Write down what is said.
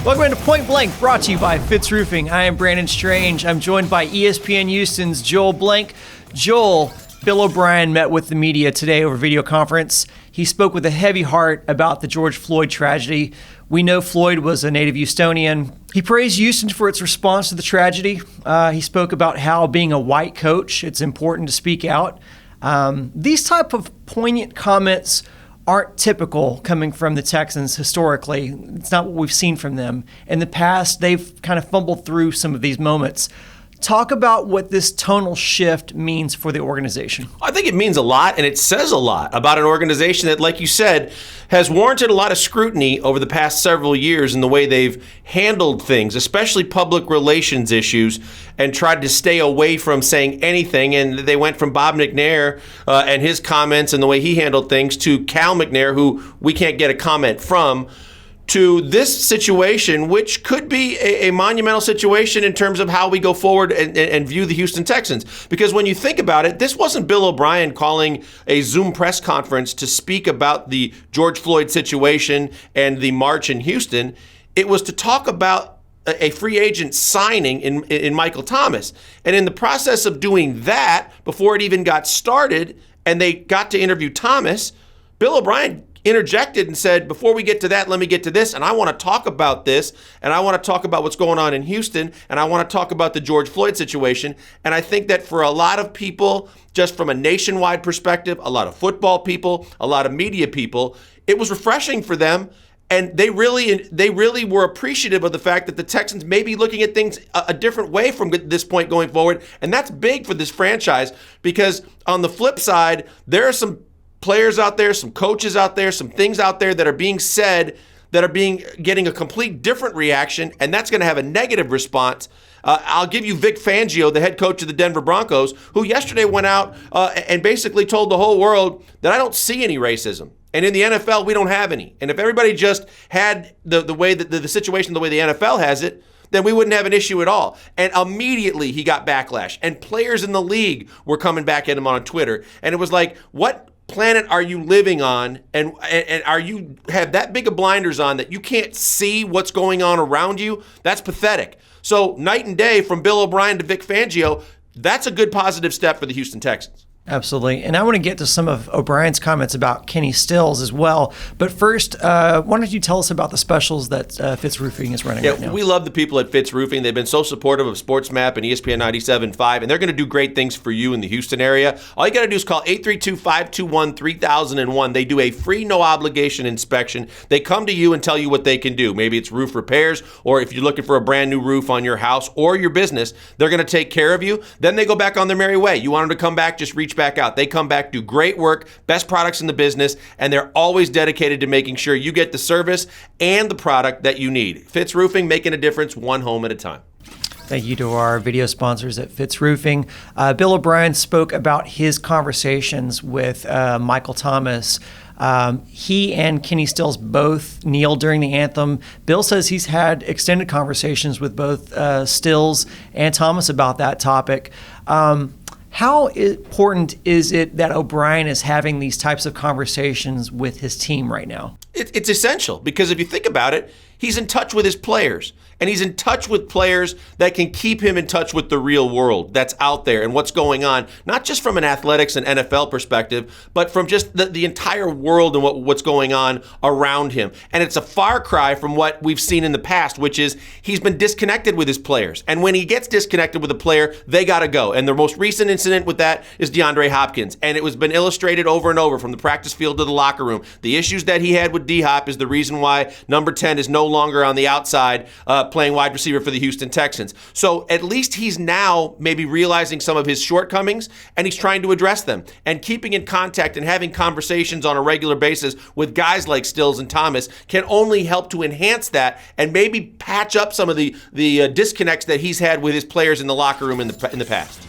Welcome into Point Blank, brought to you by Fitz Roofing. I am Brandon Strange. I'm joined by ESPN Houston's Joel Blank. Joel, Bill OBrien met with the media today over video conference. He spoke with a heavy heart about the George Floyd tragedy. We know Floyd was a native Houstonian. He praised Houston for its response to the tragedy. He spoke about how, being a white coach, it's important to speak out. These type of poignant comments aren't typical coming from the Texans historically. It's not what we've seen from them. In the past, they've kind of fumbled through some of these moments. Talk about what this tonal shift means for the organization. I think it means a lot, and it says a lot about an organization that, like you said, has warranted a lot of scrutiny over the past several years in the way they've handled things, especially public relations issues, and tried to stay away from saying anything. And they went from Bob McNair and his comments and the way he handled things to Cal McNair, who we can't get a comment from, to this situation, which could be a monumental situation in terms of how we go forward and view the Houston Texans. Because when you think about it, this wasn't Bill OBrien calling a Zoom press conference to speak about the George Floyd situation and the march in Houston. It was to talk about a free agent signing in Michael Thomas. And in the process of doing that, before it even got started and they got to interview Thomas, Bill OBrien interjected and said, before we get to that, let me get to this. And I want to talk about this. And I want to talk about what's going on in Houston. And I want to talk about the George Floyd situation. And I think that for a lot of people, just from a nationwide perspective, a lot of football people, a lot of media people, it was refreshing for them. And they really were appreciative of the fact that the Texans may be looking at things a different way from this point going forward. And that's big for this franchise, because on the flip side, there are some players out there, some coaches out there, some things out there that are being said that are getting a complete different reaction, and that's going to have a negative response. I'll give you Vic Fangio, the head coach of the Denver Broncos, who yesterday went out and basically told the whole world that I don't see any racism. And in the NFL, we don't have any. And if everybody just had the way that the situation the way the NFL has it, then we wouldn't have an issue at all. And immediately he got backlash. And players in the league were coming back at him on Twitter. And it was like, what planet are you living on, and are you have that big of blinders on that you can't see what's going on around you? That's pathetic. So night and day from Bill OBrien to Vic Fangio, that's a good positive step for the Houston Texans. Absolutely. And I want to get to some of OBrien's comments about Kenny Stills as well. But first, why don't you tell us about the specials that Fitz Roofing is running right now? We love the people at Fitz Roofing. They've been so supportive of SportsMap and ESPN 97.5, and they're going to do great things for you in the Houston area. All you got to do is call 832-521-3001. They do a free, no-obligation inspection. They come to you and tell you what they can do. Maybe it's roof repairs, or if you're looking for a brand new roof on your house or your business, they're going to take care of you. Then they go back on their merry way. You want them to come back, just reach back out. They come back, do great work, best products in the business, and they're always dedicated to making sure you get the service and the product that you need. Fitz Roofing, making a difference one home at a time. Thank you to our video sponsors at Fitz Roofing. Bill OBrien spoke about his conversations with Michael Thomas. He and Kenny Stills both kneeled during the anthem. Bill says he's had extended conversations with both Stills and Thomas about that topic. How important is it that OBrien is having these types of conversations with his team right now? It's essential, because if you think about it, he's in touch with his players, and he's in touch with players that can keep him in touch with the real world that's out there and what's going on, not just from an athletics and NFL perspective, but from just the entire world and what's going on around him. And it's a far cry from what we've seen in the past, which is he's been disconnected with his players. And when he gets disconnected with a player, they got to go. And the most recent incident with that is DeAndre Hopkins. And it was been illustrated over and over from the practice field to the locker room. The issues that he had with D-Hop is the reason why number 10 is no longer on the outside playing wide receiver for the Houston Texans. So at least he's now maybe realizing some of his shortcomings, and he's trying to address them. And keeping in contact and having conversations on a regular basis with guys like Stills and Thomas can only help to enhance that and maybe patch up some of the disconnects that he's had with his players in the locker room in the past.